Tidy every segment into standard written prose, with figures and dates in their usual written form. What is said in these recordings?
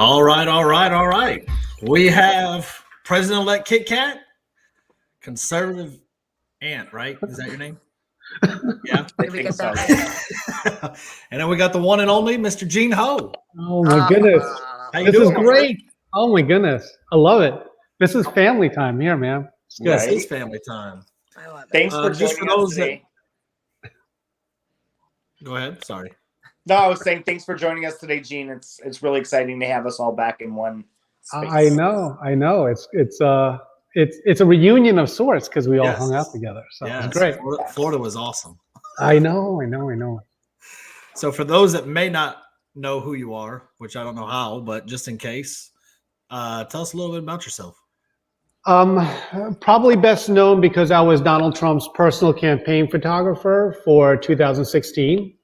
All right, all right, all right. We have President-elect Kit Kat, conservative aunt, right? Is that your name? Yeah. Did we get that right? And then we got the one and only Mr. Gene Ho. Oh my goodness. How you This doing, is my great. Oh my goodness. I love it. This is family time here, man. It's good. Yes, it's family time. I love it. Thanks for just joining for us those today. Go ahead. Sorry. No, I was saying thanks for joining us today, Gene. It's really exciting to have us all back in one space. I know. It's a reunion of sorts because we all Yes. hung out together. So Yes, it's great. Florida was awesome. I know. So for those that may not know who you are, which I don't know how, but just in case, tell us a little bit about yourself. Probably best known because I was Donald Trump's personal campaign photographer for 2016.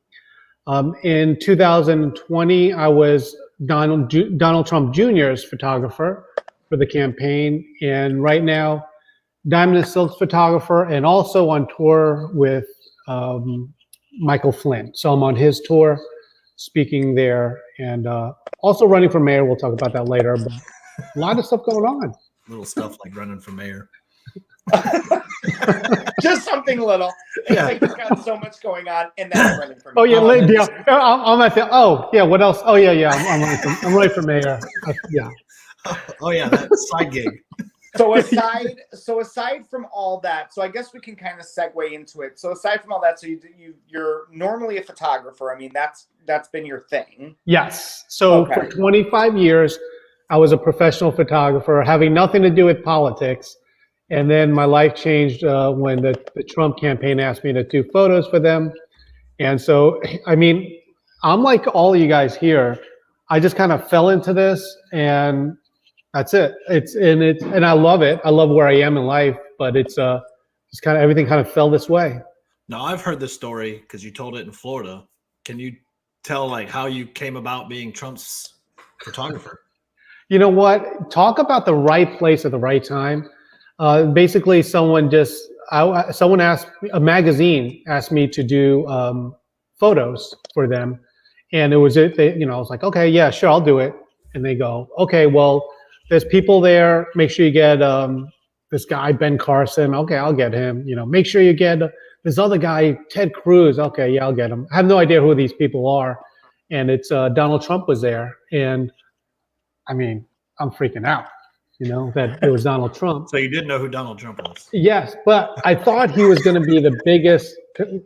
In 2020, I was Donald Trump Jr.'s photographer for the campaign. And right now, Diamond and Silk's photographer, and also on tour with Michael Flynn. So I'm on his tour, speaking there, and also running for mayor. We'll talk about that later, but a lot of stuff going on. Little stuff like running for mayor. Just something little. It's like you've got so much going on, and then running for Oh mayor. yeah, I'm at the. Oh yeah, what else? Oh yeah. I'm running for mayor. Yeah. Oh yeah, that side gig. So aside from all that, so I guess we can kind of segue into it. So aside from all that, so you're normally a photographer. I mean, that's been your thing. Yes. So for 25 years, I was a professional photographer, having nothing to do with politics. And then my life changed when the Trump campaign asked me to do photos for them. And so, I mean, I'm like all of you guys here. I just kind of fell into this, and that's it. And I love it. I love where I am in life, but it's kind of everything kind of fell this way. Now, I've heard this story because you told it in Florida. Can you tell like how you came about being Trump's photographer? You know what? Talk about the right place at the right time. Basically, someone asked, a magazine asked me to do photos for them, and I was like, okay, yeah, sure, I'll do it. And they go, okay, well, there's people there. Make sure you get this guy Ben Carson. Okay, I'll get him. Make sure you get this other guy Ted Cruz. Okay, yeah, I'll get him. I have no idea who these people are, and it's Donald Trump was there, and I mean, I'm freaking out. That it was Donald Trump. So you didn't know who Donald Trump was? Yes, but I thought he was going to be the biggest.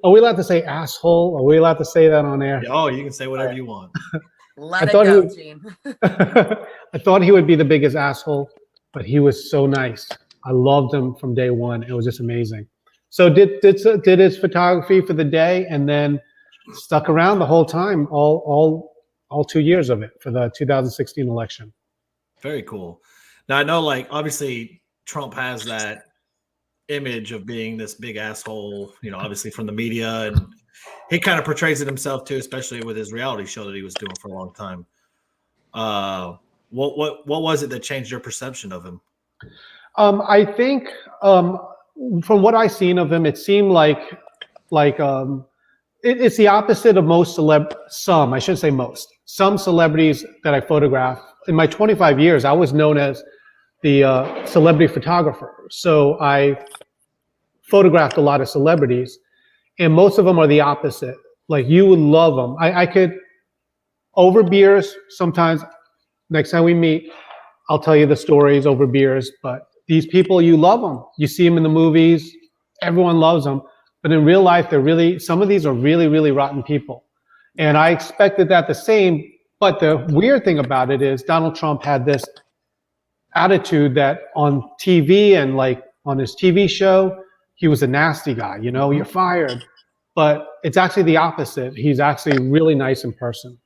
Are we allowed to say asshole? Are we allowed to say that on air? Oh, you can say whatever you want. Let it go, Gene. I thought he would be the biggest asshole, but he was so nice. I loved him from day one. It was just amazing. So did his photography for the day, and then stuck around the whole time, all 2 years of it for the 2016 election. Very cool. Now, I know, like, obviously, Trump has that image of being this big asshole, obviously from the media, and he kind of portrays it himself, too, especially with his reality show that he was doing for a long time. What was it that changed your perception of him? I think from what I've seen of him, it seemed like it's the opposite of some celebrities that I photographed. In my 25 years, I was known as the celebrity photographer. So I photographed a lot of celebrities, and most of them are the opposite. Like, you would love them. I could, over beers, sometimes, next time we meet, I'll tell you the stories over beers, but these people, you love them. You see them in the movies, everyone loves them. But in real life, some of these are really, really rotten people. And I expected that the same. But the weird thing about it is Donald Trump had this attitude that on TV and like on his TV show, he was a nasty guy, you're fired. But it's actually the opposite. He's actually really nice in person.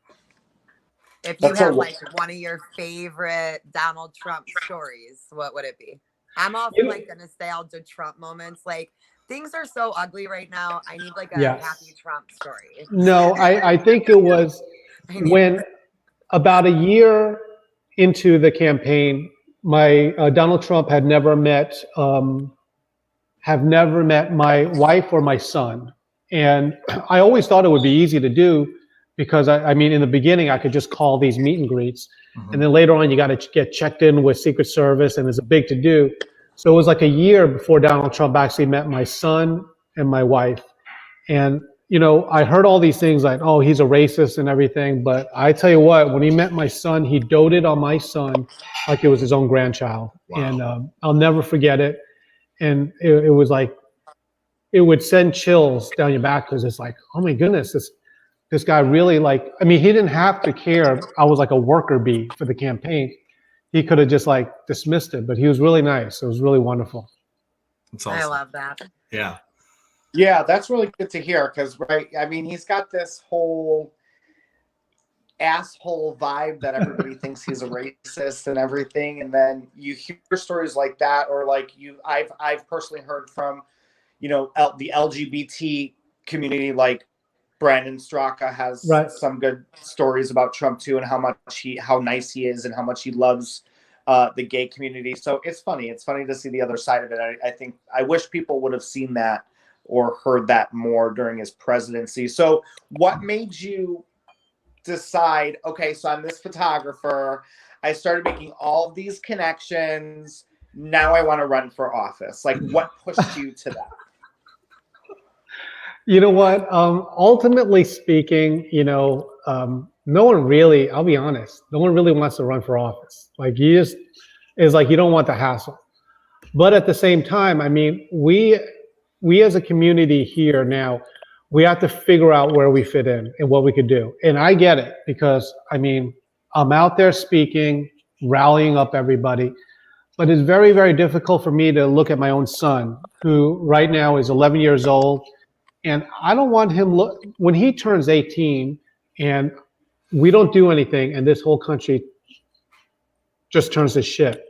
If you have like one of your favorite Donald Trump stories, what would it be? I'm also like the nostalgia Trump moments. Like, things are so ugly right now. I need like a happy Trump story. No, I think it was when about a year into the campaign, my Donald Trump had never met my wife or my son. And I always thought it would be easy to do because I mean, in the beginning, I could just call these meet and greets. And then later on, you got to get checked in with Secret Service, and it's a big to do. So it was like a year before Donald Trump actually met my son and my wife. And, you know, I heard all these things like, oh, he's a racist and everything. But I tell you what, when he met my son, he doted on my son like it was his own grandchild. Wow. And I'll never forget it. And it was like, it would send chills down your back, because it's like, oh my goodness, this guy really, like, I mean, he didn't have to care. I was like a worker bee for the campaign. He could have just like dismissed it, but he was really nice. It was really wonderful. That's awesome. I love that. Yeah. Yeah, that's really good to hear, because, right, I mean, he's got this whole asshole vibe that everybody thinks he's a racist and everything. And then you hear stories like that, or like I've personally heard from, you know, the LGBT community, like Brandon Straka has some good stories about Trump too, and how nice he is and how much he loves the gay community. So it's funny. It's funny to see the other side of it. I think I wish people would have seen that or heard that more during his presidency. So what made you decide, okay, so I'm this photographer, I started making all of these connections, now I want to run for office? Like, what pushed you to that? You know what? Ultimately speaking, you know, no one really, I'll be honest, no one really wants to run for office. Like, you just, it's like you don't want the hassle. But at the same time, I mean, we as a community here now, we have to figure out where we fit in and what we could do. And I get it, because, I mean, I'm out there speaking, rallying up everybody. But it's very, very difficult for me to look at my own son, who right now is 11 years old. And I don't want him when he turns 18 and we don't do anything and this whole country just turns to shit.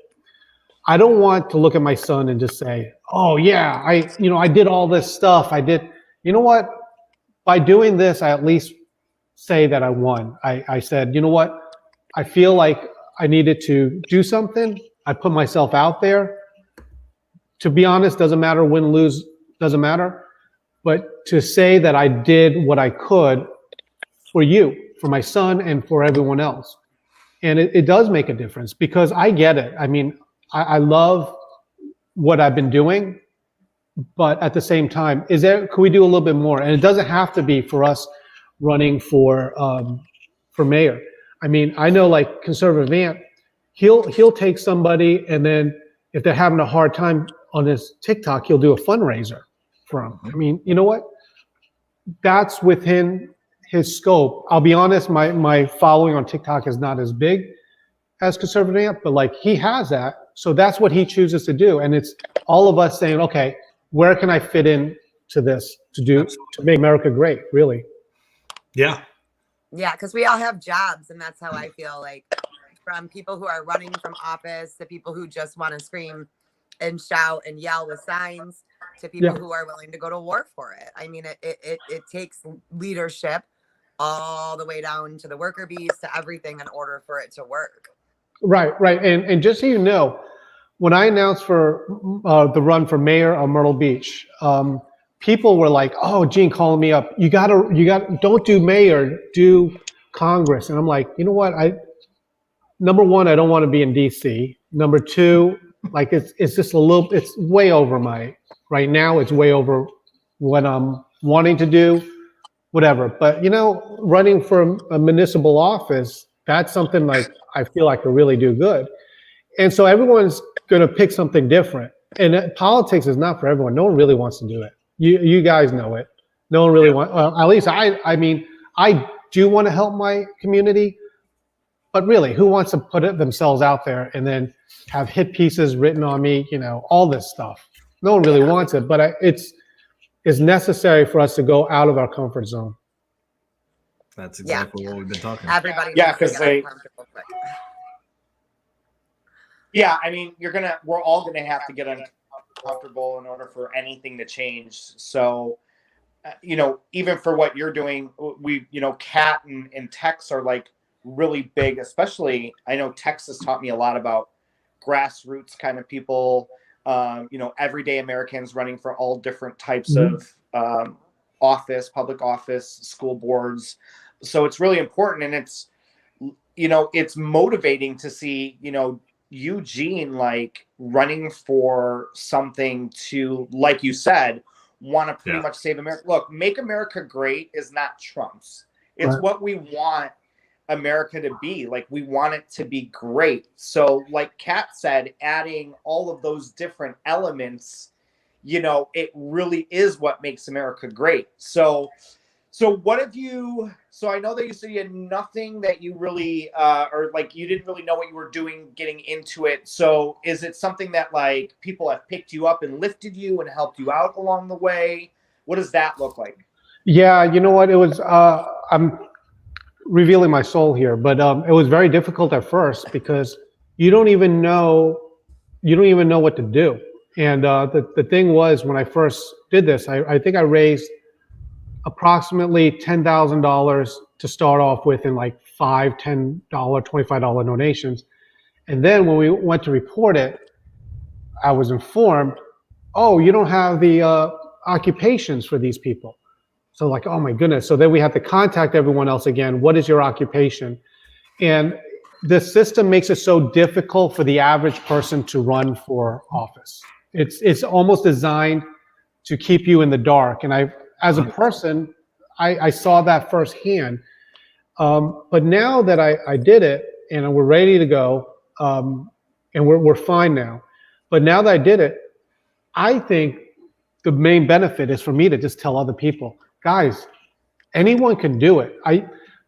I don't want to look at my son and just say, oh yeah, I did all this stuff. You know what? By doing this, I at least say that I won. I said, you know what? I feel like I needed to do something. I put myself out there. To be honest, doesn't matter, win, lose, doesn't matter. But to say that I did what I could for you, for my son, and for everyone else. And it does make a difference, because I get it. I mean, I love what I've been doing, but at the same time, could we do a little bit more? And it doesn't have to be for us running for mayor. I mean, I know, like Conservative Ant, he'll take somebody, and then if they're having a hard time on his TikTok, he'll do a fundraiser for him. I mean, you know what? That's within his scope. I'll be honest, my following on TikTok is not as big as Conservative Ant, but like, he has that. So that's what he chooses to do. And it's all of us saying, okay, where can I fit in to this to make America great, really? Yeah. Yeah, because we all have jobs, and that's how I feel. Like, from people who are running from office to people who just want to scream and shout and yell with signs to people who are willing to go to war for it. I mean, it takes leadership all the way down to the worker bees to everything in order for it to work. Right. And just so you know, when I announced for the run for mayor of Myrtle Beach, people were like, "Oh, Gene, calling me up. You got, don't do mayor, do Congress." And I'm like, you know what? Number one, I don't want to be in DC. Number two, like, it's just it's way over right now, it's way over what I'm wanting to do, whatever. But, you know, running for a municipal office, that's something like I feel I could really do good. And so everyone's going to pick something different. And politics is not for everyone. No one really wants to do it. You guys know it. No one really wants, at least I mean, I do want to help my community, but really, who wants to put themselves out there and then have hit pieces written on me, you know, all this stuff? No one really wants it, but it's necessary for us to go out of our comfort zone. That's exactly what we've been talking about. Everybody, because I mean, we're all gonna have to get uncomfortable in order for anything to change. So, you know, even for what you're doing, Kat and Tex are like really big, especially I know Tex has taught me a lot about grassroots kind of people, everyday Americans running for all different types of office, public office, school boards. So it's really important, and it's, it's motivating to see, Eugene like running for something to, like you said, want to pretty much save America. Look, make America great is not Trump's. It's what we want America to be. Like, we want it to be great. So like Kat said, adding all of those different elements, it really is what makes America great. So what have you, so I know that you said you had nothing that you really, or like you didn't really know what you were doing getting into it. So is it something that like people have picked you up and lifted you and helped you out along the way? What does that look like? Yeah, you know what? It was, I'm revealing my soul here, but it was very difficult at first because you don't even know what to do. And the thing was, when I first did this, I think I raised approximately $10,000 to start off with in like $5, $10, $25 donations. And then when we went to report it, I was informed, oh, you don't have the occupations for these people. So like, oh my goodness. So then we have to contact everyone else again. What is your occupation? And the system makes it so difficult for the average person to run for office. It's almost designed to keep you in the dark. And as a person, I saw that firsthand. But now that I did it and we're ready to go, and we're fine now. But now that I did it, I think the main benefit is for me to just tell other people, guys, anyone can do it.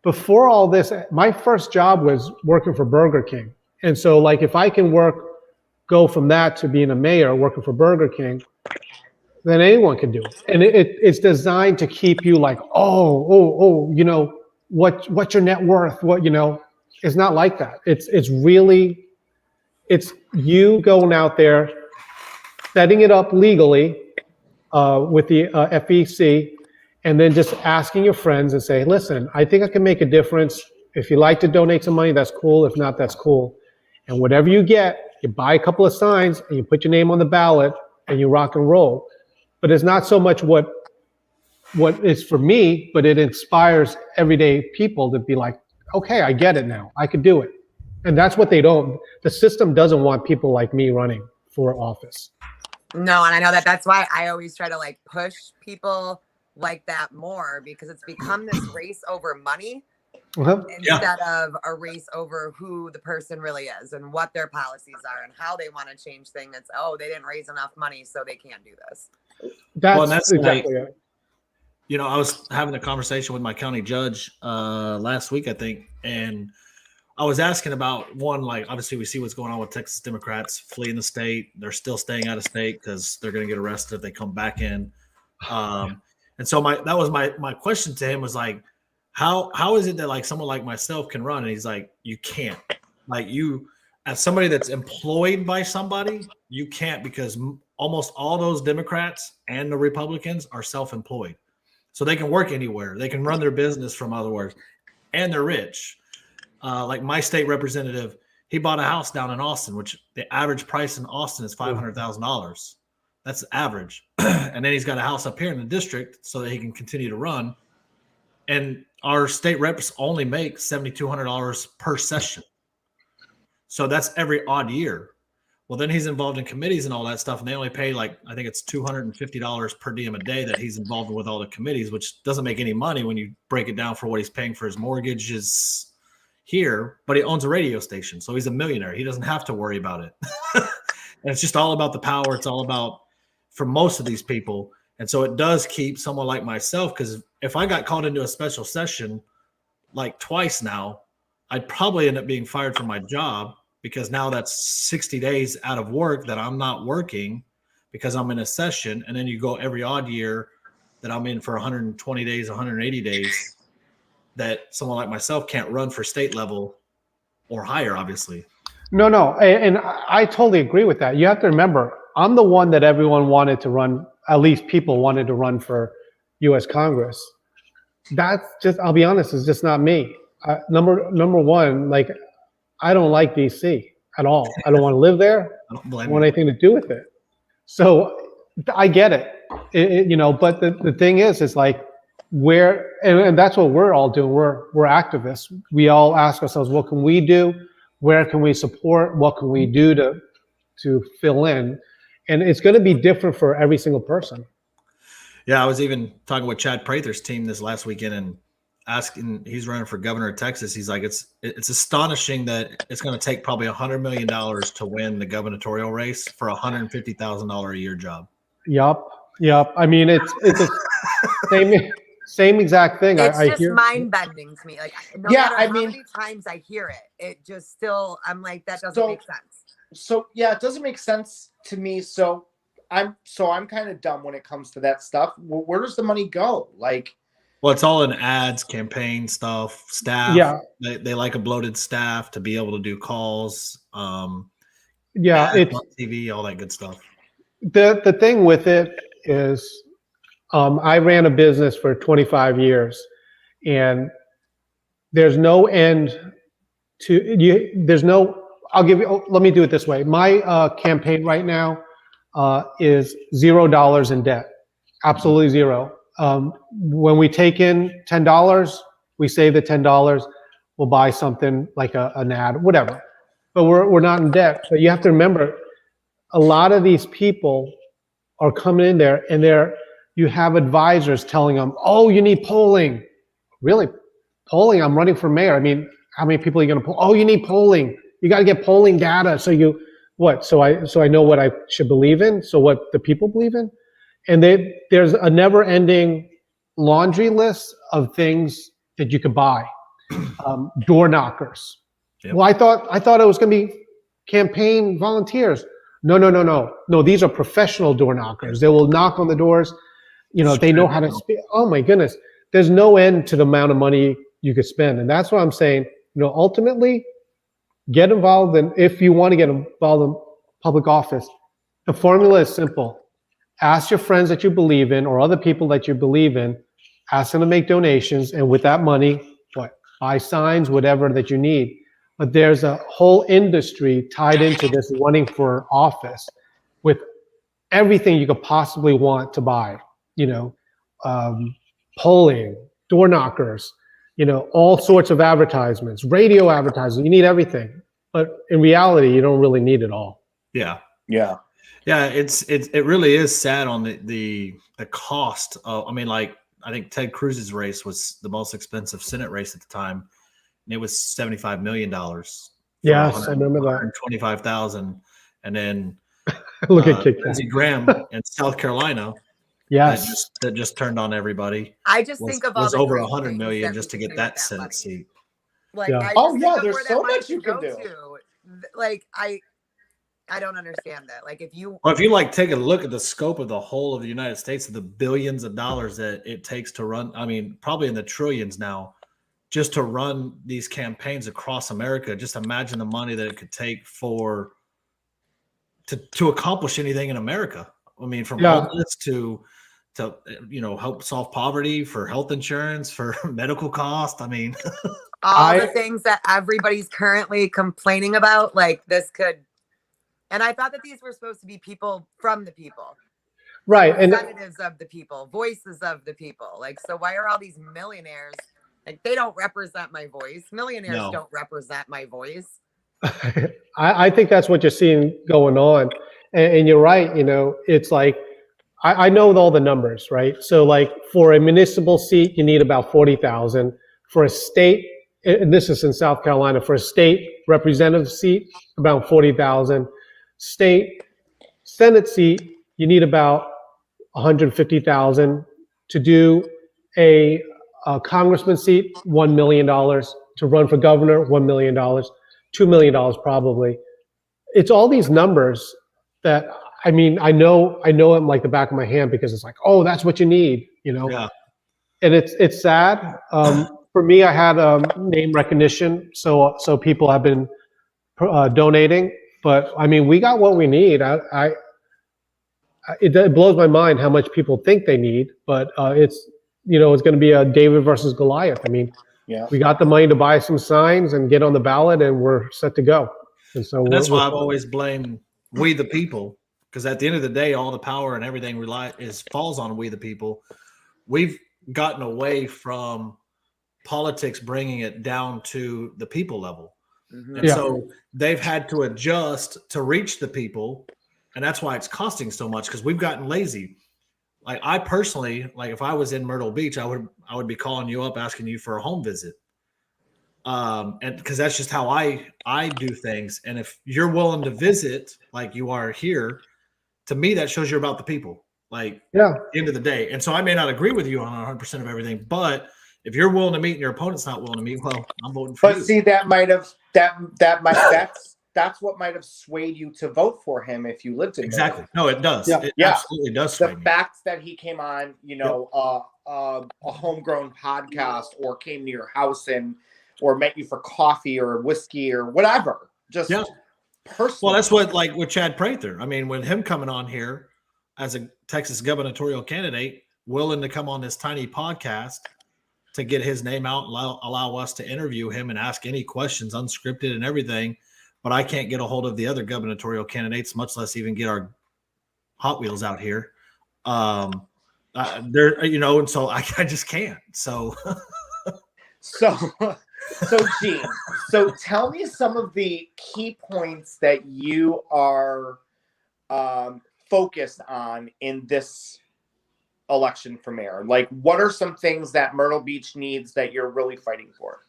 Before all this, my first job was working for Burger King. And so like, if I can go from that to being a mayor, working for Burger King, then anyone can do it. And it's designed to keep you like, what's your net worth? It's not like that. It's you going out there, setting it up legally with the FEC, and then just asking your friends and say, listen, I think I can make a difference. If you like to donate some money, that's cool. If not, that's cool. And whatever you get, you buy a couple of signs and you put your name on the ballot and you rock and roll. But it's not so much what is for me, but it inspires everyday people to be like, okay, I get it now. I could do it. And that's what the system doesn't want people like me running for office. No, and I know that's why I always try to like push people like that more, because it's become this race over money instead of a race over who the person really is and what their policies are and how they want to change things. It's, they didn't raise enough money, so they can't do this. That's exactly it. I was having a conversation with my county judge last week, I think, and I was asking about one, like, obviously we see what's going on with Texas Democrats fleeing the state. They're still staying out of state because they're going to get arrested if they come back in. And so that was my question to him was like, how is it that like someone like myself can run? And he's like, you can't. Like, you, as somebody that's employed by somebody, you can't, because almost all those Democrats and the Republicans are self-employed. So they can work anywhere. They can run their business from other words, and they're rich. Like my state representative, he bought a house down in Austin, which the average price in Austin is $500,000. That's average. And then he's got a house up here in the district so that he can continue to run. And our state reps only make $7,200 per session. So that's every odd year. Well, then he's involved in committees and all that stuff, and they only pay like, I think it's $250 per diem a day that he's involved with all the committees, which doesn't make any money when you break it down for what he's paying for his mortgages here. But he owns a radio station, so he's a millionaire. He doesn't have to worry about it. And it's just all about the power. It's all about, for most of these people. And so it does keep someone like myself, because if I got called into a special session like twice now, I'd probably end up being fired from my job, because now that's 60 days out of work that I'm not working because I'm in a session. And then you go every odd year that I'm in for 120 days, 180 days, that someone like myself can't run for state level or higher, obviously. No. And I totally agree with that. You have to remember, I'm the one that everyone wanted to run, at least people wanted to run for U.S. Congress. That's just, I'll be honest, it's just not me. Number one, like, I don't like DC at all. I don't want to live there. I don't want anything to do with it. So I get it, but the thing is like, and that's what we're all doing. We're activists. We all ask ourselves, what can we do? Where can we support? What can we do to fill in? And it's going to be different for every single person. Yeah, I was even talking with Chad Prather's team this last weekend and asking, he's running for governor of Texas. He's like, it's astonishing that it's going to take probably $100 million to win the gubernatorial race for a $150,000 a year job. Yep. I mean, it's the same exact thing. It's I just hear mind bending to me. Like, no matter how many times I hear it, it just still, I'm like, that doesn't make sense. So yeah, it doesn't make sense to me. So I'm kind of dumb when it comes to that stuff. Where does the money go? Like, well, it's all in ads, campaign stuff, staff. Yeah, they like a bloated staff to be able to do calls. Yeah, it's on TV, all that good stuff. The thing with it is, I ran a business for 25 years, and there's no end to you. There's no. I'll give you. Let me do it this way. My campaign right now is $0 in debt, absolutely zero. When we take in $10, we save the $10. We'll buy something like an ad, whatever. But we're not in debt. But you have to remember, a lot of these people are coming in there, and you have advisors telling them, "Oh, you need polling." Really, polling? I'm running for mayor. I mean, how many people are you going to poll? Oh, you need polling. You got to get polling data. So you what? So I know what I should believe in. So what the people believe in, and there's a never-ending laundry list of things that you could buy. Door knockers. Yep. Well, I thought it was going to be campaign volunteers. No. These are professional door knockers. They will knock on the doors. You know, they know how to speak. Oh my goodness. There's no end to the amount of money you could spend. And that's what I'm saying. You know, ultimately, get involved in, if you want to get involved in public office, the formula is simple. Ask your friends that you believe in or other people that you believe in, ask them to make donations, and with that money, buy signs, whatever that you need. But there's a whole industry tied into this running for office with everything you could possibly want to buy, you know, polling, door knockers, you know, all sorts of advertisements, radio advertising, you need everything. But in reality, you don't really need it all. Yeah. It really is sad on the cost of, I mean, like, I think Ted Cruz's race was the most expensive Senate race at the time, and it was $75 million. Yes, I remember that. $125,000, and then look at Lindsey Graham in South Carolina. Yes, that just turned on everybody. I just think of all was the over great $100 million things just to get that Senate seat. Like, yeah. There's so much you can do. Like, I don't understand that. Like, if you like take a look at the scope of the whole of the United States, of the billions of dollars that it takes to run, I mean, probably in the trillions now, just to run these campaigns across America. Just imagine the money that it could take to accomplish anything in America. I mean, from homeless to you know, help solve poverty, for health insurance, for medical costs. I mean, all the things that everybody's currently complaining about, like, this could. And I thought that these were supposed to be people from the people. Right. And representatives of the people, voices of the people. Like, so why are all these millionaires, like, they don't represent my voice. Millionaires don't represent my voice. I think that's what you're seeing going on. And you're right. You know, it's like, I know all the numbers, right? So like for a municipal seat, you need about 40,000. For a state, and this is in South Carolina, for a state representative seat, about 40,000. State Senate seat, you need about 150,000. To do a congressman seat, $1 million. To run for governor, $1 million. $2 million probably. It's all these numbers that, I mean, I know them like the back of my hand, because it's like, oh, that's what you need, you know? Yeah. And it's sad. For me, I had name recognition, so people have been donating. But I mean, we got what we need. It blows my mind how much people think they need, but it's going to be a David versus Goliath. I mean, we got the money to buy some signs and get on the ballot, and we're set to go. And so that's why I've always blamed we the people, because at the end of the day, all the power and everything falls on we the people. We've gotten away from politics, bringing it down to the people level. And so they've had to adjust to reach the people. And that's why it's costing so much, because we've gotten lazy. Like I personally, like if I was in Myrtle Beach, I would be calling you up, asking you for a home visit. And because that's just how I do things. And if you're willing to visit like you are here, to me, that shows you're about the people. Like at the end of the day. And so I may not agree with you on 100% of everything, but if you're willing to meet and your opponent's not willing to meet, well, I'm voting for you. But see, that's what might have swayed you to vote for him if you lived in exactly. No, it does. Yeah. It absolutely does. The fact that he came on, a homegrown podcast, or came to your house or met you for coffee or whiskey or whatever. Just personally. Well, that's what, like with Chad Prather. I mean, with him coming on here as a Texas gubernatorial candidate, willing to come on this tiny podcast to get his name out and allow us to interview him and ask any questions, unscripted and everything. But I can't get a hold of the other gubernatorial candidates, much less even get our Hot Wheels out here. And so I just can't. So, Gene, so tell me some of the key points that you are focused on in this election for mayor. Like, what are some things that Myrtle Beach needs that you're really fighting for?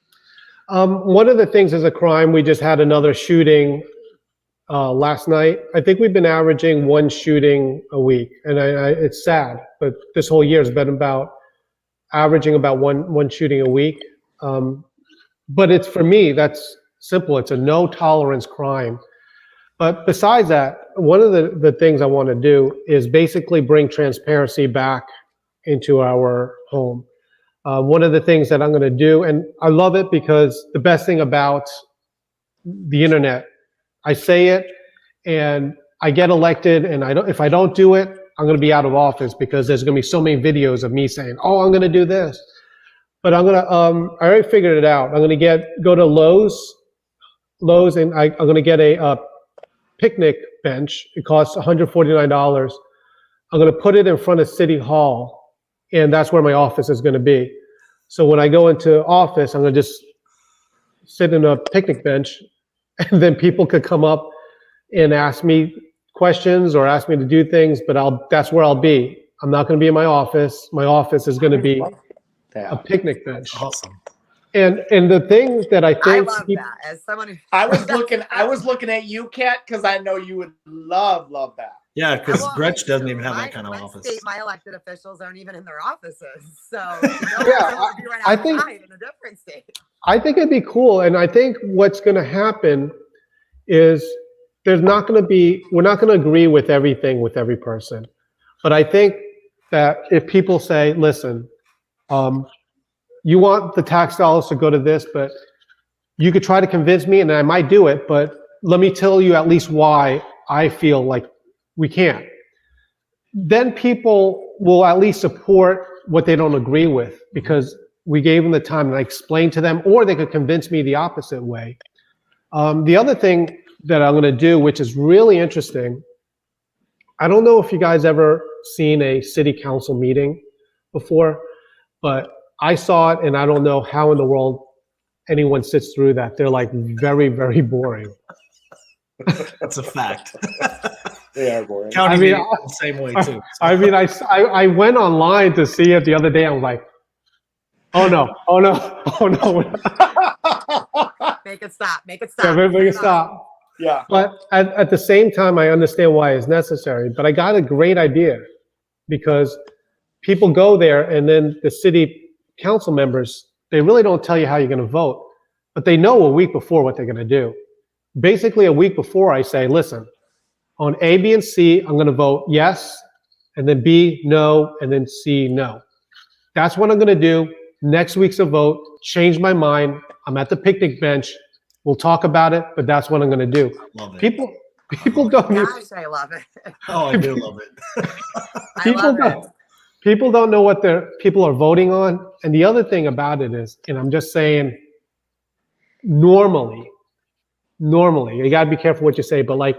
One of the things is a crime. We just had another shooting last night. I think we've been averaging one shooting a week, and it's sad, but this whole year has been averaging about one shooting a week. But it's, for me, that's simple. It's a no tolerance crime. But besides that, one of the things I want to do is basically bring transparency back into our home. One of the things that I'm going to do, and I love it because the best thing about the internet, I say it and I get elected, and if I don't do it, I'm going to be out of office, because there's going to be so many videos of me saying, oh, I'm going to do this. But I'm going to, I already figured it out. I'm going to go to Lowe's, and I'm going to get a picnic bench. It costs $149. I'm going to put it in front of City Hall, and that's where my office is going to be. So when I go into office, I'm going to just sit in a picnic bench, and then people could come up and ask me questions or ask me to do things, but that's where I'll be. I'm not going to be in my office. My office is going to be a picnic bench. Awesome. And the thing that I think I love that. As someone who I was looking at you, Kat, because I know you would love that. Yeah, because Gretsch doesn't even have that kind of office. My elected officials aren't even in their offices, so I think in a different state. I think it'd be cool, and I think what's going to happen is we're not going to agree with everything with every person, but I think that if people say, listen, you want the tax dollars to go to this, but you could try to convince me, and I might do it, but let me tell you at least why I feel like we can't. Then people will at least support what they don't agree with, because we gave them the time and I explained to them, or they could convince me the opposite way. The other thing that I'm going to do, which is really interesting, I don't know if you guys ever seen a city council meeting before, but I saw it, and I don't know how in the world anyone sits through that. They're like very, very boring. That's a fact. They are boring. County meeting the same way too. So. I went online to see it the other day. I was like, oh no. Make it stop. Make it stop. Yeah, make it stop. Yeah. But at the same time, I understand why it's necessary. But I got a great idea, because people go there, and then the city council members, they really don't tell you how you're going to vote, but they know a week before what they're going to do. Basically, a week before, I say, listen, on A, B, and C, I'm going to vote yes, and then B, no, and then C, no. That's what I'm going to do. Next week's a vote. Change my mind. I'm at the picnic bench. We'll talk about it, but that's what I'm going to do. Love it. People don't. Gosh, I love it. Oh, I do love it. People don't know what people are voting on. And the other thing about it is, and I'm just saying, normally, you got to be careful what you say, but like,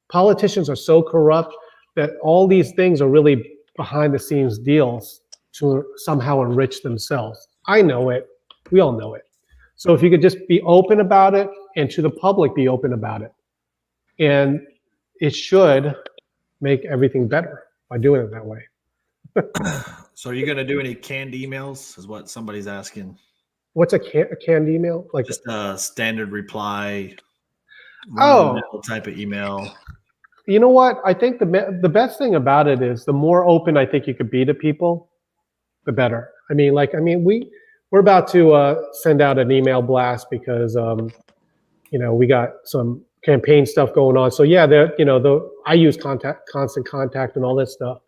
politicians are so corrupt that all these things are really behind the scenes deals to somehow enrich themselves. I know it. We all know it. So if you could just be open about it, and to the public be open about it, and it should make everything better by doing it that way. So are you going to do any canned emails is what somebody's asking. What's a canned email? Like just a standard reply, oh, type of email. You know what? I think the best thing about it is the more open I think you could be to people, the better. We're about to send out an email blast because we got some campaign stuff going on. So yeah, I use constant contact and all this stuff.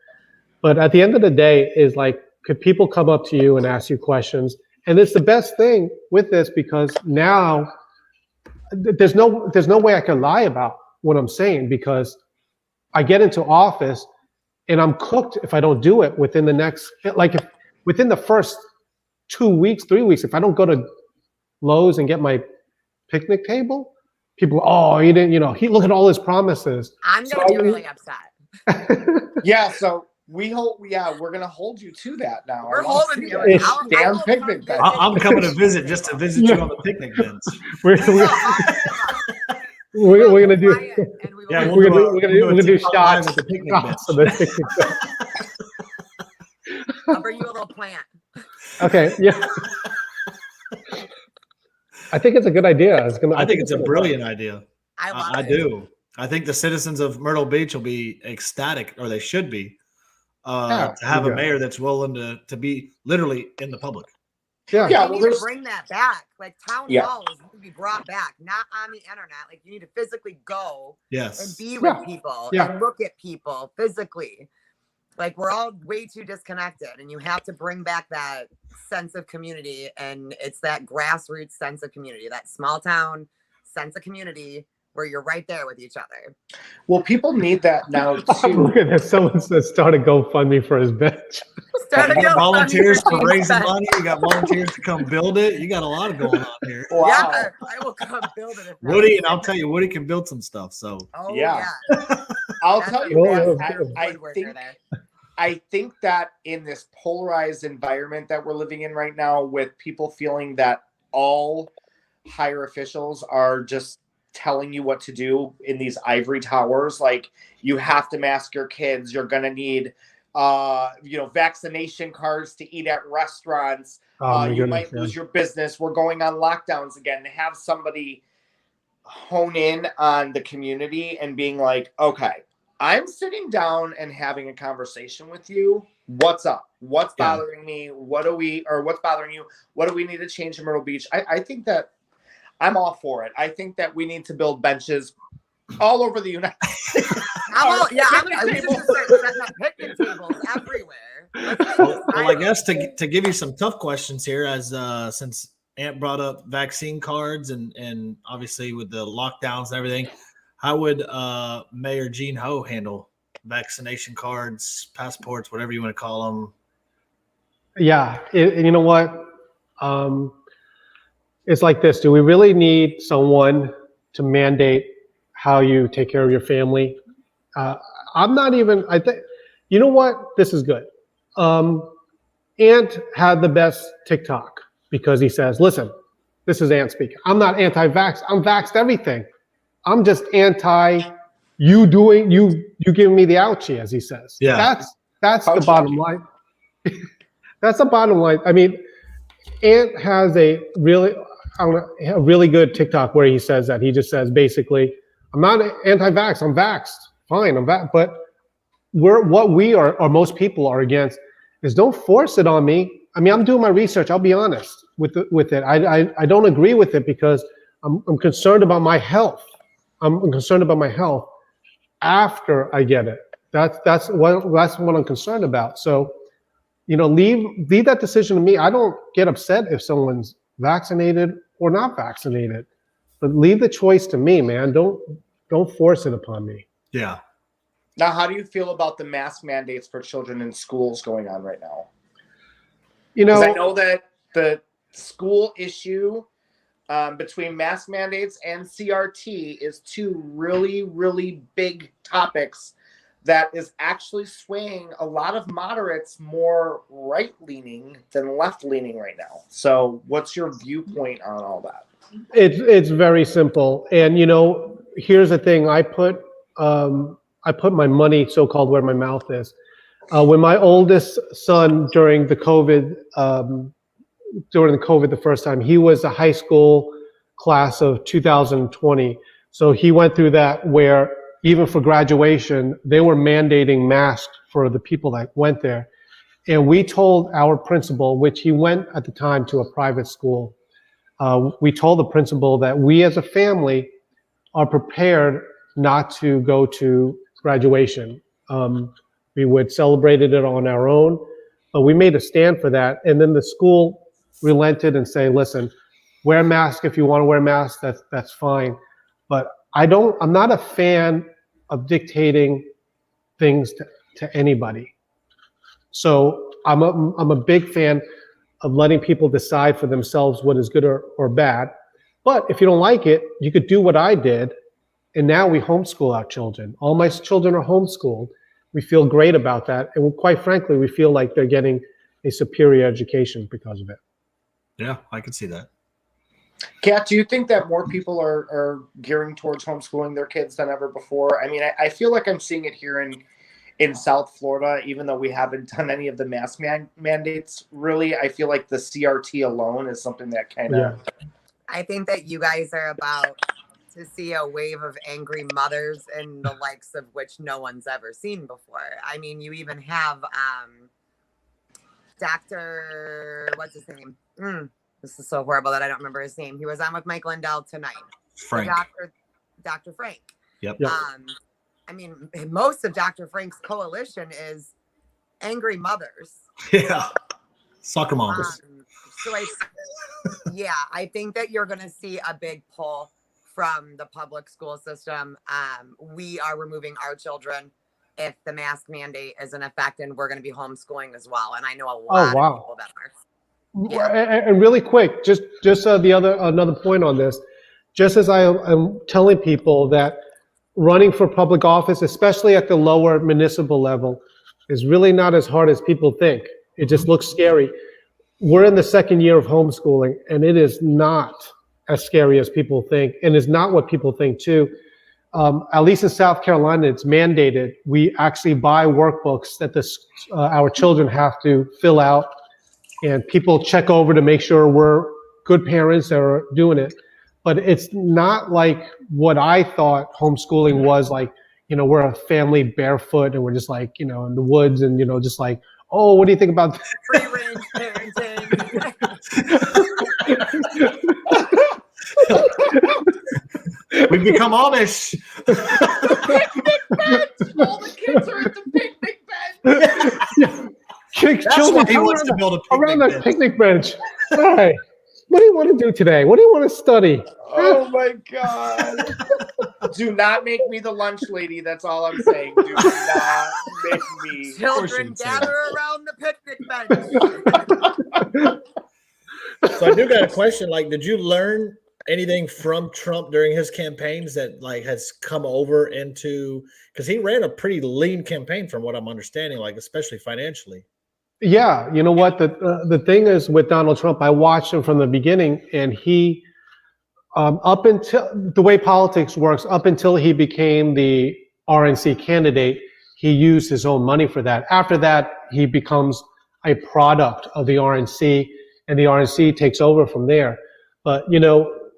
But at the end of the day, is like, could people come up to you and ask you questions? And it's the best thing with this because now there's no way I can lie about what I'm saying because I get into office and I'm cooked if I don't do it within within the first 2 weeks, 3 weeks, if I don't go to Lowe's and get my picnic table, people, oh, you didn't, look at all his promises. I'm going to be really upset. Yeah, so we're going to hold you to that now. We're holding you. Damn picnic bench. I'm coming to visit just to visit you on the picnic bench. We're gonna do. Yeah, we're gonna do shots at the picnic bench. I'll bring you a little plant. Okay. Yeah. I think it's a good idea. I think it's a brilliant idea. I do. I think the citizens of Myrtle Beach will be ecstatic, or they should be, to have a mayor that's willing to be literally in the public. Yeah. Yeah, we need to bring that back. Like town halls need to be brought back, not on the internet. Like you need to physically go and be with people and look at people physically. Like we're all way too disconnected, and you have to bring back that sense of community, and it's that grassroots sense of community, that small town sense of community where you're right there with each other. Well, people need that now too. Look at this. Someone says start a GoFundMe for his bench. You got volunteers for raising money. You got volunteers to come build it. You got a lot going on here. Wow. Yeah, I will come build it. Woody, and I'll tell you, Woody can build some stuff. So I'll tell you, I think that in this polarized environment that we're living in right now, with people feeling that all higher officials are just telling you what to do in these ivory towers, like you have to mask your kids, you're going to need vaccination cards to eat at restaurants, you might lose your business, we're going on lockdowns again. To have somebody hone in on the community and being like, okay, I'm sitting down and having a conversation with you. What's up? What's bothering me? What's bothering you? What do we need to change in Myrtle Beach? I think that I'm all for it. I think that we need to build benches all over the United States. I'm going to start setting up picnic tables everywhere. Well, I guess to give you some tough questions here, as since Ant brought up vaccine cards and obviously with the lockdowns and everything, how would Mayor Gene Ho handle vaccination cards, passports, whatever you want to call them? Yeah, you know what? It's like this. Do we really need someone to mandate how you take care of your family? I think, you know what? This is good. Ant had the best TikTok because he says, listen, this is Ant speaking. I'm not anti-vax. I'm vaxxed everything. I'm just anti you giving me the ouchie, as he says. Yeah. That's the bottom line. That's the bottom line. I mean, Ant has a really good TikTok where he says that. He just says basically, I'm not anti-vax. I'm vaxxed. Fine. I'm vaxxed. But what we are, or most people are against, is don't force it on me. I mean, I'm doing my research. I'll be honest with it. I don't agree with it because I'm concerned about my health. I'm concerned about my health after I get it. That's what I'm concerned about. So, leave that decision to me. I don't get upset if someone's vaccinated or not vaccinated, but leave the choice to me, man. Don't force it upon me. Yeah. Now, how do you feel about the mask mandates for children in schools going on right now? I know that the school issue between mask mandates and CRT is two really, really big topics that is actually swaying a lot of moderates more right-leaning than left-leaning right now. So what's your viewpoint on all that? It's very simple. And, here's the thing. I put my money, so-called, where my mouth is. When my oldest son, during the COVID, the first time, he was a high school class of 2020. So he went through that where even for graduation, they were mandating masks for the people that went there. And we told our principal, which he went at the time to a private school, we told the principal that we as a family are prepared not to go to graduation. We would celebrate it on our own, but we made a stand for that. And then the school relented and say, listen, wear a mask if you want to wear a mask, that's fine. But I'm not a fan of dictating things to anybody. So I'm a big fan of letting people decide for themselves what is good or bad. But if you don't like it, you could do what I did. And now we homeschool our children. All my children are homeschooled. We feel great about that. And quite frankly, we feel like they're getting a superior education because of it. Yeah, I can see that. Kat, do you think that more people are gearing towards homeschooling their kids than ever before? I mean, I feel like I'm seeing it here in South Florida, even though we haven't done any of the mask mandates, really. I feel like the CRT alone is something that kind of... Yeah. I think that you guys are about to see a wave of angry mothers and the likes of which no one's ever seen before. I mean, you even have Dr. What's his name? This is so horrible that I don't remember his name. He was on with Mike Lindell tonight. Frank. Dr. Frank. Yep. I mean, most of Dr. Frank's coalition is angry mothers. Yeah. Soccer moms. I think that you're going to see a big pull from the public school system. We are removing our children if the mask mandate is in effect, and we're going to be homeschooling as well. And I know a lot of people that are. Yeah. And really quick, just another point on this, just as I'm telling people that running for public office, especially at the lower municipal level, is really not as hard as people think. It just looks scary. We're in the second year of homeschooling, and it is not as scary as people think, and is not what people think too. At least in South Carolina, it's mandated. We actually buy workbooks that our children have to fill out, and people check over to make sure we're good parents that are doing it. But it's not like what I thought homeschooling was like. We're a family barefoot and we're just like, in the woods and, just like, oh, what do you think about free range parenting? We've become Amish. Picnic bench. All the kids are at the picnic bench. Children, he wants to build a picnic around bench. the picnic bench. All right. What do you want to do today? What do you want to study? Oh my God. Do not make me the lunch lady. That's all I'm saying. Do not make me. Children gather around the picnic bench. So I do got a question. Like, did you learn anything from Trump during his campaigns that has come over into, because he ran a pretty lean campaign from what I'm understanding, especially financially. Yeah, you know what? The thing is with Donald Trump, I watched him from the beginning, and he, up until the way politics works, up until he became the RNC candidate, he used his own money for that. After that, he becomes a product of the RNC, and the RNC takes over from there. But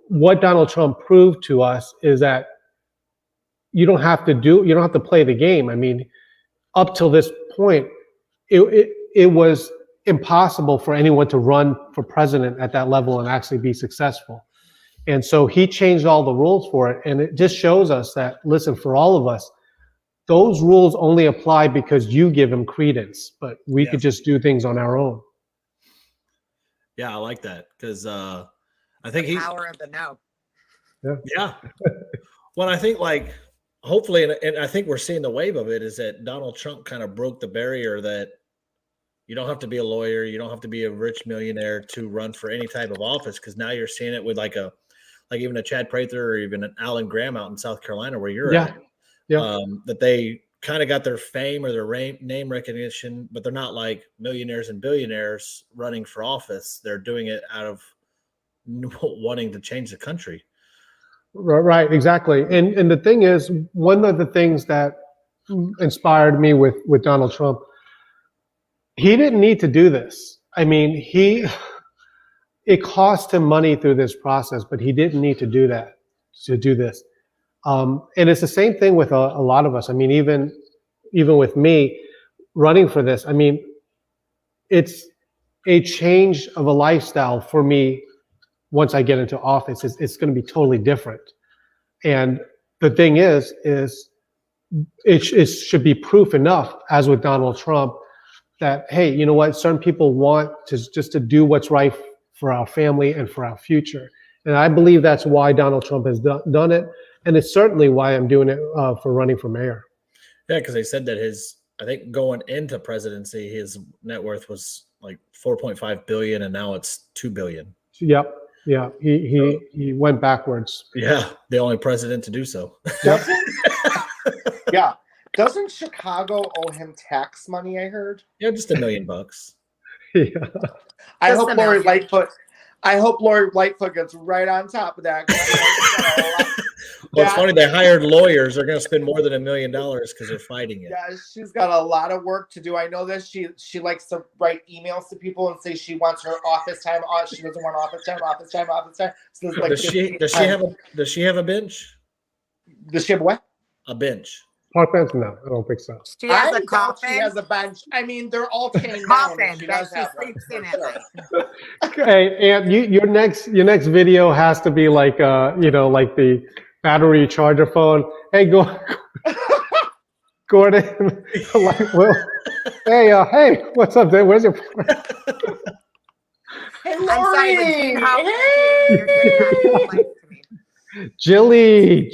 what Donald Trump proved to us is that you don't have to play the game. I mean, up till this point, it was impossible for anyone to run for president at that level and actually be successful. And so he changed all the rules for it. And it just shows us that, listen, for all of us, those rules only apply because you give them credence, but we could just do things on our own. Yeah, I like that because I think power of the no. Yeah. Well, I think hopefully, and I think we're seeing the wave of it, is that Donald Trump kind of broke the barrier that you don't have to be a lawyer, you don't have to be a rich millionaire to run for any type of office, because now you're seeing it with even a Chad Prather or even an Alan Graham out in South Carolina where you're at. Yeah. That they kind of got their fame or their name recognition, but they're not like millionaires and billionaires running for office. They're doing it out of wanting to change the country. Right, exactly. And the thing is, one of the things that inspired me with Donald Trump, he didn't need to do this. I mean, it cost him money through this process, but he didn't need to do this. And it's the same thing with a lot of us. I mean, even with me running for this, I mean, it's a change of a lifestyle for me. Once I get into office, it's going to be totally different. And the thing is it should be proof enough, as with Donald Trump, that, hey, you know what, certain people want to do what's right for our family and for our future. And I believe that's why Donald Trump has done it. And it's certainly why I'm doing it for running for mayor. Yeah, because they said that I think going into presidency, his net worth was like 4.5 billion, and now it's 2 billion. Yep. Yeah, he went backwards. Yeah, the only president to do so. Yeah. Doesn't Chicago owe him tax money, I heard? Yeah, just $1 million. Yeah. I hope Lori Lightfoot gets right on top of that. Well, it's funny, they hired lawyers. They're going to spend more than $1 million because they're fighting it. Yeah, she's got a lot of work to do. I know this. She likes to write emails to people and say she wants her office time. She doesn't want office time. So like does she have a bench? Does she have what? A bench. Park bench? No, I don't think so. She has a coffin. She has a bench. I mean, they're all chained coffin down. She sleeps in at night. Okay, and your next video has to be like like the battery charger phone. Hey, Gordon. Like, well, hey, what's up, dude? Where's your phone? Hey, Lori. Hey. Jilly.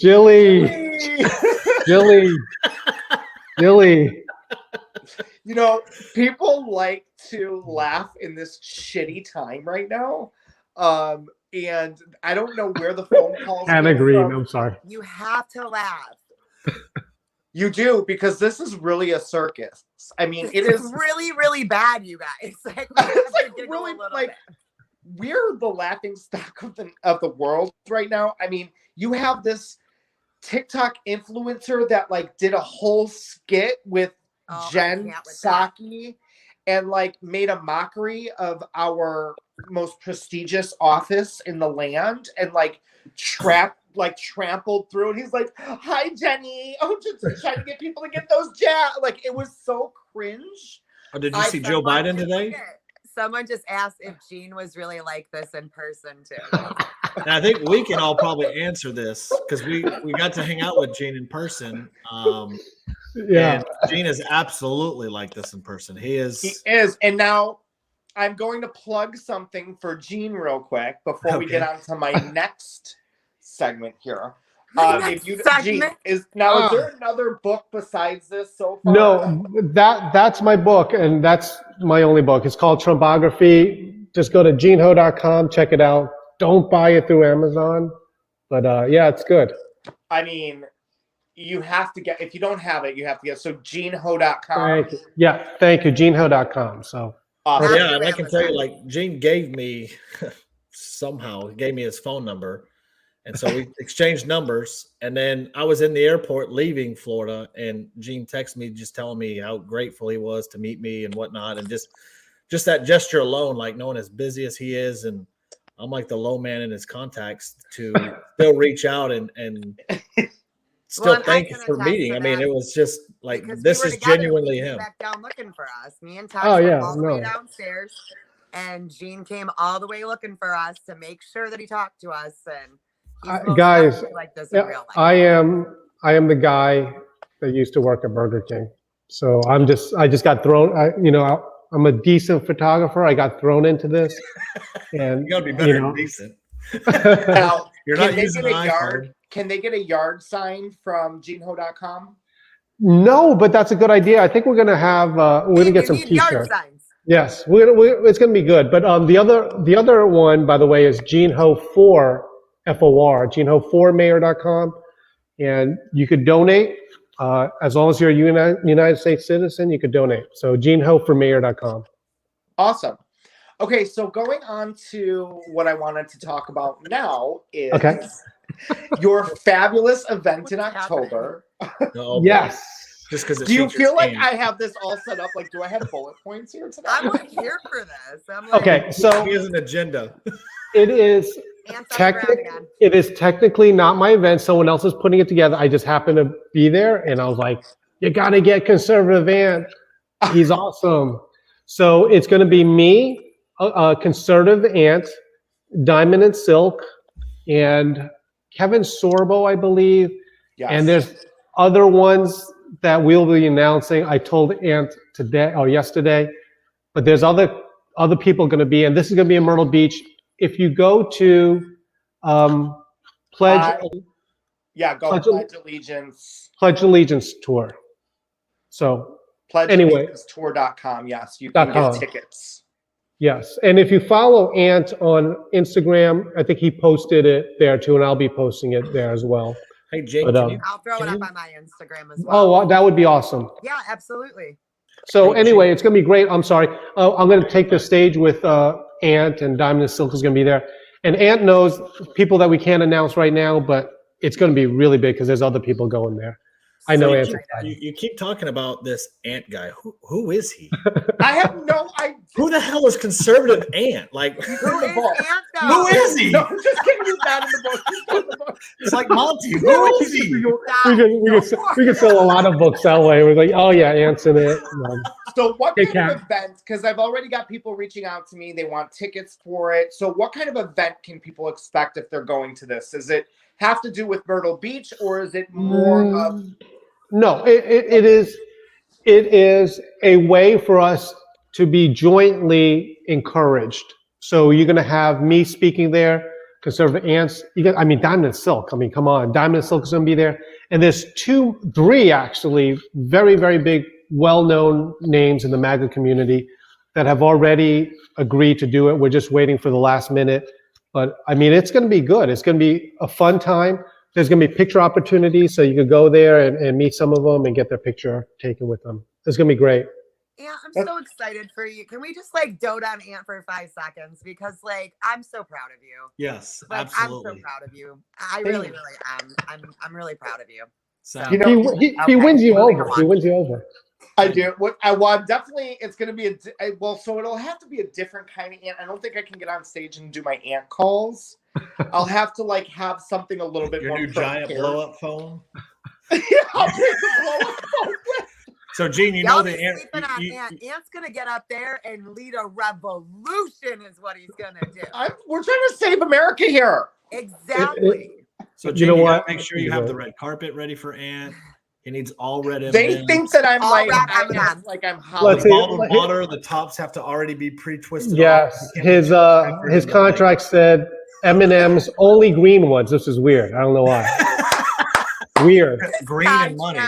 You know, people like to laugh in this shitty time right now. And I don't know where the phone calls Hannah Green, I'm sorry. You have to laugh. You do, because this is really a circus. I mean, it's really, really bad, you guys. Like, it's like really like we're the laughing stock of the world right now. I mean, you have this TikTok influencer that like did a whole skit with Jen Psaki and like made a mockery of our most prestigious office in the land and like trampled through, and he's like, "Hi, Jenny. I'm just trying to get people to get those jabs." Like, it was so cringe. Oh, did you see Joe Biden today? Someone just asked if Gene was really like this in person too. And I think we can all probably answer this because we got to hang out with Gene in person. Yeah, and Gene is absolutely like this in person. He is. And now I'm going to plug something for Gene real quick before we get on to my next segment here. Gene, is there another book besides this so far? No, that's my book, and that's my only book. It's called Trumpography. Just go to geneho.com, check it out. Don't buy it through Amazon, but yeah, it's good. I mean, you have to get, if you don't have it, you have to get, so geneho.com. Thank you. Yeah, thank you, geneho.com. So awesome. Yeah, and I can tell you, like, Gene gave me somehow he gave me his phone number. And so we exchanged numbers, and then I was in the airport leaving Florida, and Gene texted me just telling me how grateful he was to meet me and whatnot. And just that gesture alone, like knowing as busy as he is, and I'm like the low man in his contacts, to still reach out and still thank you for meeting. I mean, it was just like, this is genuinely him. Back down looking for us. Me and Todd went all the way downstairs, and Gene came all the way looking for us to make sure that he talked to us. And guys, like this in real life. I am the guy that used to work at Burger King. So I just got thrown. I'm a decent photographer. I got thrown into this, and you gotta be better than decent. Now, you're not using an iPhone. Can they get a yard sign from geneho.com? No, but that's a good idea. I think we're gonna get some t-shirts. Yes, it's gonna be good. But the other one, by the way, is Geneho4 FOR, geneho4mayor.com, and you could donate As long as you're a United States citizen, you could donate. So GeneHopeForMayor.com. Awesome. Okay, so going on to what I wanted to talk about now is your fabulous event in October. Yes. Just because do you feel like I have this all set up? Like, do I have bullet points here today? I'm like here for this. I'm like, Okay, so he has an agenda. it is technically not my event. Someone else is putting it together. I just happen to be there, and I was like, "You got to get Conservative Ant. He's awesome." So it's going to be me, Conservative Ant, Diamond and Silk, and Kevin Sorbo, I believe. Yes. And there's other ones that we'll be announcing. I told Ant today or yesterday, but there's other people going to be, and this is going to be in Myrtle Beach. If you go to Pledge Allegiance. Pledge Allegiance tour. So PledgeAllegianceTour.com. Yes, you can get tickets. Yes, and if you follow Ant on Instagram, I think he posted it there too, and I'll be posting it there as well. Hey, Jake, I'll throw it up on my Instagram as well. Oh, that would be awesome. Yeah, absolutely. So anyway, it's going to be great. I'm sorry. I'm going to take the stage with Ant, and Diamond and Silk is going to be there. And Ant knows people that we can't announce right now, but it's going to be really big because there's other people going there. I know Ant's excited. You keep talking about this Ant guy. Who is he? I have no idea. Who the hell is Conservative Ant? Like, who is he? No, just kidding. He's not in the book. It's like Monty. Who is he? We could sell a lot of books that way. We're like, oh yeah, Ant's in it. So what kind of event? Because I've already got people reaching out to me. They want tickets for it. So what kind of event can people expect if they're going to this? Is it have to do with Myrtle Beach, or is it more of? No, it is a way for us to be jointly encouraged. So you're going to have me speaking there, Conservative Ants. Diamond and Silk. I mean, come on, Diamond and Silk is going to be there, and there's three actually very, very big, well-known names in the MAGA community that have already agreed to do it. We're just waiting for the last minute. But I mean, it's going to be good. It's going to be a fun time. There's going to be picture opportunities, so you could go there and meet some of them and get their picture taken with them. It's going to be great. Yeah, I'm so excited for you. Can we just like dote on Ant for 5 seconds? Because like, I'm so proud of you. Yes, like, absolutely. I'm so proud of you. I really, really am. I'm really proud of you. So, you know, he wins you over. He wins you over. I do. Well, definitely, it's going to be so it'll have to be a different kind of Ant. I don't think I can get on stage and do my Ant calls. I'll have to like have something a little bit your more. Your new giant blow-up phone. Yeah, I'll take the blow-up phone. So, Gene, you know the Ant. Ant's gonna get up there and lead a revolution, is what he's gonna do. We're trying to save America here. Exactly. So, Gene, you know what? Make sure you have the red carpet ready for Ant. He needs all red M&Ms. They think that I'm all I'm Hollywood. Bottled water. The tops have to already be pre-twisted. Yes, his contract said M&Ms, only green ones. This is weird. I don't know why. Weird. Green and money.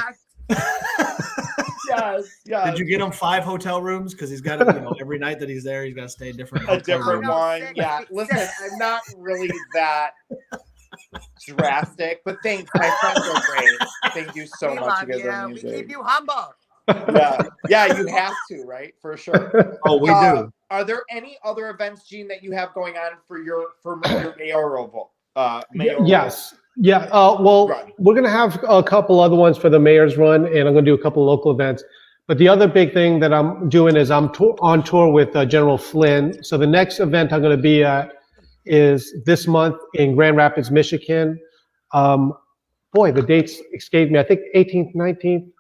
Yes. Did you get him 5 hotel rooms? Because he's got to, every night that he's there, he's got to stay different. A different one. Yeah. Listen, I'm not really that drastic, but thanks. My friends are great. Thank you so much. You guys are amazing. We keep you humble. Yeah, you have to, right? For sure. Oh, we do. Are there any other events, Gene, that you have going on for your mayoral? Yes. Yeah. Well, we're going to have a couple other ones for the mayor's run, and I'm going to do a couple local events. But the other big thing that I'm doing is I'm on tour with General Flynn. So the next event I'm going to be at is this month in Grand Rapids, Michigan. Boy, the dates escaped me. I think 18th, 19th,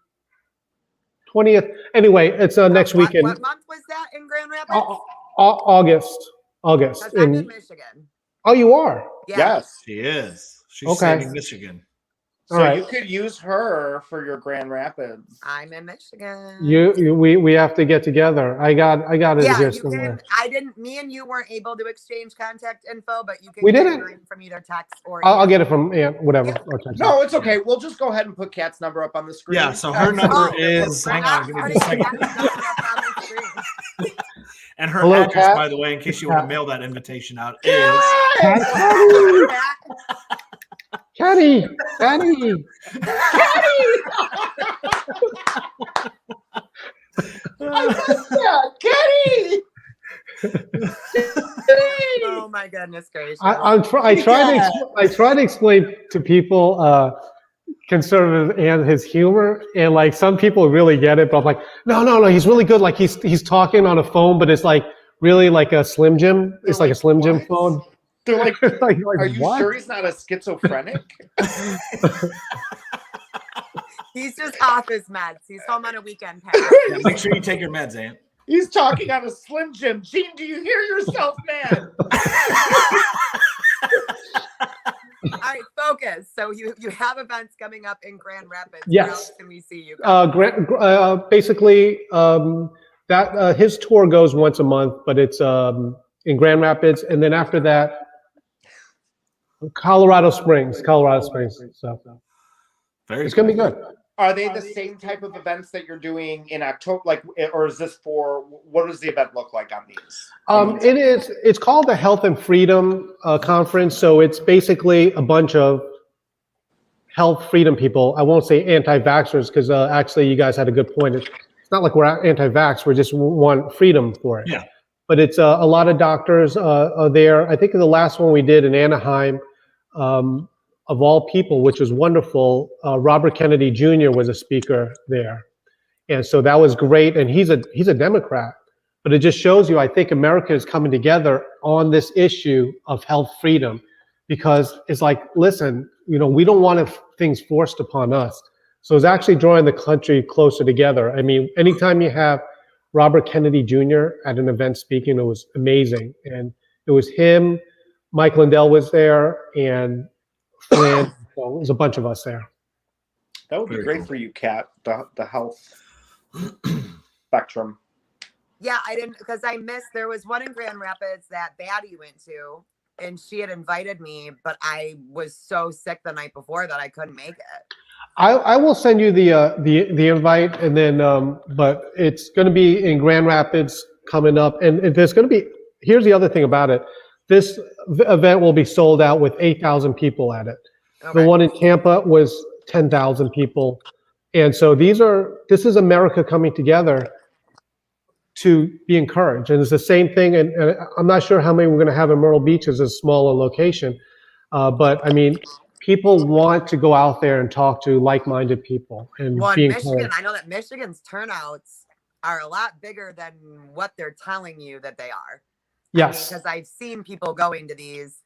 20th. Anyway, it's next weekend. What month was that in Grand Rapids? August. I'm in Michigan. Oh, you are? Yeah. Yes. She is. She's saving Michigan. So you could use her for your Grand Rapids. I'm in Michigan. We have to get together. I got it here somewhere. Me and you weren't able to exchange contact info, but you can get it from either text or I'll get it from whatever. Yeah. Or text. No, it's okay. We'll just go ahead and put Kat's number up on the screen. Yeah, so her number is hang on, give me just a second. And her address, Kat? by the way, in case you want to mail that invitation out, is Kat, Kenny, Kenny. I missed that, Kenny. Oh my goodness gracious! I try to explain to people conservative and his humor, and like some people really get it, but I'm like, no, he's really good. Like he's talking on a phone, but it's like really like a Slim Jim. It's like a Slim Jim phone. They're like, like are you what? sure he's not a schizophrenic? He's just off his meds. He's home on a weekend pass. Yeah, make sure you take your meds, Aunt. He's talking on a Slim Jim. Gene, do you hear yourself, man? All right, focus. So you have events coming up in Grand Rapids. Yes. Where else can we see you? Basically, that his tour goes once a month, but it's in Grand Rapids, and then after that, Colorado Springs. So Very it's gonna be good. Are they the same type of events that you're doing in October? Like, or is this for, what does the event look like on these? It is. It's called the Health and Freedom Conference. So it's basically a bunch of health freedom people. I won't say anti-vaxxers because actually you guys had a good point. It's not like we're anti-vax. We just want freedom for it. Yeah. But it's a lot of doctors are there. I think the last one we did in Anaheim, of all people, which was wonderful, Robert Kennedy Jr. was a speaker there. And so that was great. And he's a Democrat. But it just shows you, I think America is coming together on this issue of health freedom, because it's like, listen, we don't want things forced upon us. So it's actually drawing the country closer together. I mean, anytime you have Robert Kennedy Jr. at an event speaking, it was amazing. And it was him, Mike Lindell was there, and Flynn, well, it was a bunch of us there. That would be Very great cool. for you, Kat, the health spectrum. Yeah, I didn't, because I missed, there was one in Grand Rapids that Baddie went to, and she had invited me, but I was so sick the night before that I couldn't make it. I will send you the invite, and then but it's going to be in Grand Rapids coming up, and there's going to be, here's the other thing about it. This event will be sold out with 8,000 people at it. Okay. The one in Tampa was 10,000 people. And so this is America coming together to be encouraged. And it's the same thing. And I'm not sure how many we're going to have in Myrtle Beach as a smaller location. But I mean, people want to go out there and talk to like-minded people and Well, be in Michigan, encouraged. I know that Michigan's turnouts are a lot bigger than what they're telling you that they are. Yes. Because I've seen people going to these,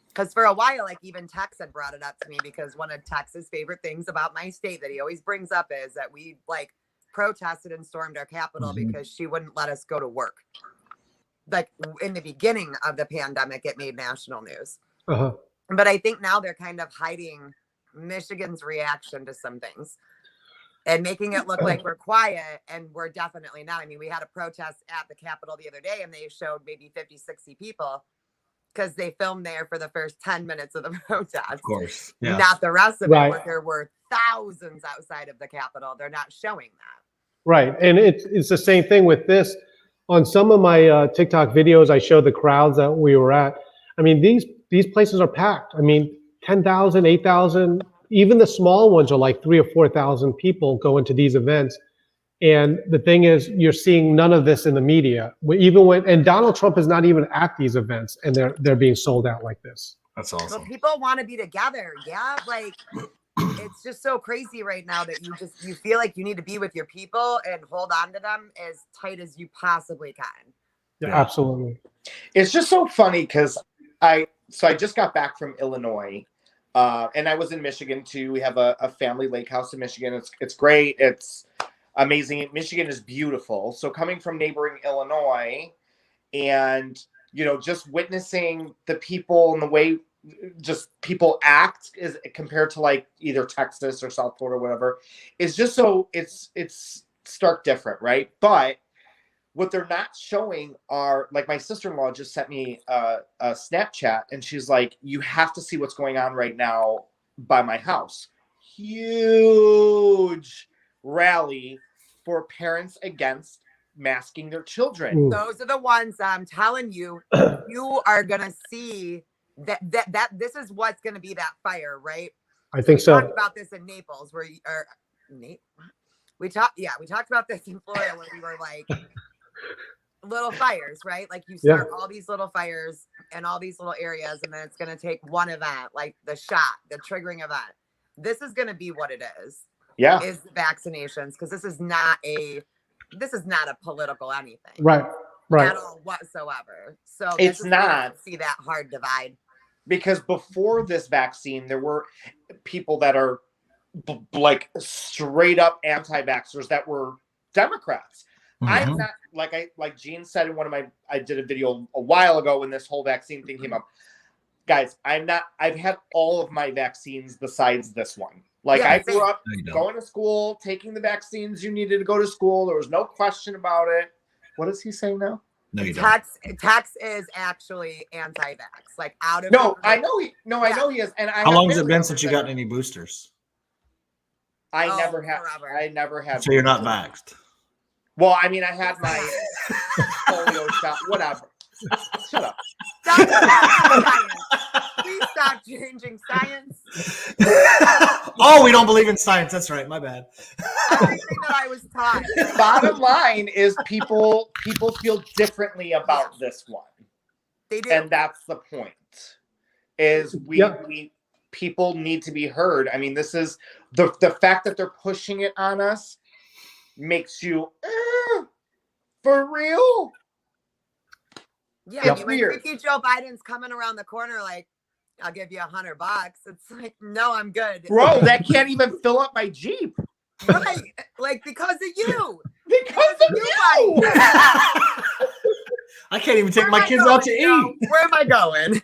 because for a while, like even Tex had brought it up to me, because one of Tex's favorite things about my state that he always brings up is that we like protested and stormed our capital because she wouldn't let us go to work. Like in the beginning of the pandemic, it made national news. Uh-huh. But I think now they're kind of hiding Michigan's reaction to some things and making it look like we're quiet, and we're definitely not. I mean, we had a protest at the Capitol the other day, and they showed maybe 50, 60 people because they filmed there for the first 10 minutes of the protest. Of course. Yeah. Not the rest of Right. it, where there were thousands outside of the Capitol. They're not showing that. Right. And it's the same thing with this. On some of my TikTok videos, I show the crowds that we were at. I mean, these places are packed. I mean, 10,000, 8,000, even the small ones are like 3,000 or 4,000 people going to these events. And the thing is, you're seeing none of this in the media. And Donald Trump is not even at these events, and they're being sold out like this. That's Well, awesome. people want to be together. Yeah. Like it's just so crazy right now that you feel like you need to be with your people and hold on to them as tight as you possibly can. Yeah, absolutely. It's just so funny because I just got back from Illinois, and I was in Michigan too. We have a family lake house in Michigan. It's great. It's amazing. Michigan is beautiful. So coming from neighboring Illinois, and just witnessing the people and the way just people act is compared to like either Texas or South Florida or whatever, is just so it's stark different, right? But what they're not showing are, like, my sister-in-law just sent me a Snapchat, and she's like, you have to see what's going on right now by my house. Huge rally for parents against masking their children. Ooh. Those are the ones I'm telling you, you are going to see that this is what's going to be that fire, right? I think We so. talked about this in Naples, we talked about this in Florida where we were like little fires, right? Like you start all these little fires in all these little areas, and then it's going to take one event, like the triggering event. This is going to be what it is. Yeah. Is the vaccinations, because this is not a political anything. Right. At all whatsoever. So it's not. See that hard divide. Because before this vaccine, there were people that are like straight up anti-vaxxers that were Democrats. I'm not, like Gene said in I did a video a while ago when this whole vaccine thing came up. Guys, I've had all of my vaccines besides this one. Like I grew up going to school, taking the vaccines you needed to go to school. There was no question about it. What is he saying now? No, you don't. Tex is actually anti-vax. Like out of I know he is. And how long has it been since you got any boosters? I never have. So you're not vaxxed. Well, I mean, I had my polio shot. Whatever. Shut up. Please stop changing science. Oh, we don't believe in science. That's right. My bad. Everything that I was taught. Bottom line is people feel differently about this one. They do. And that's the point. Is we people need to be heard. I mean, this is the fact that they're pushing it on us makes you for real. Yeah, I mean, when freaky Joe Biden's coming around the corner, like, I'll give you $100. It's like, no, I'm good. Bro, that can't even fill up my Jeep. Right. Like, because of you. Because of you. I can't even take my kids out to eat. Where am I going?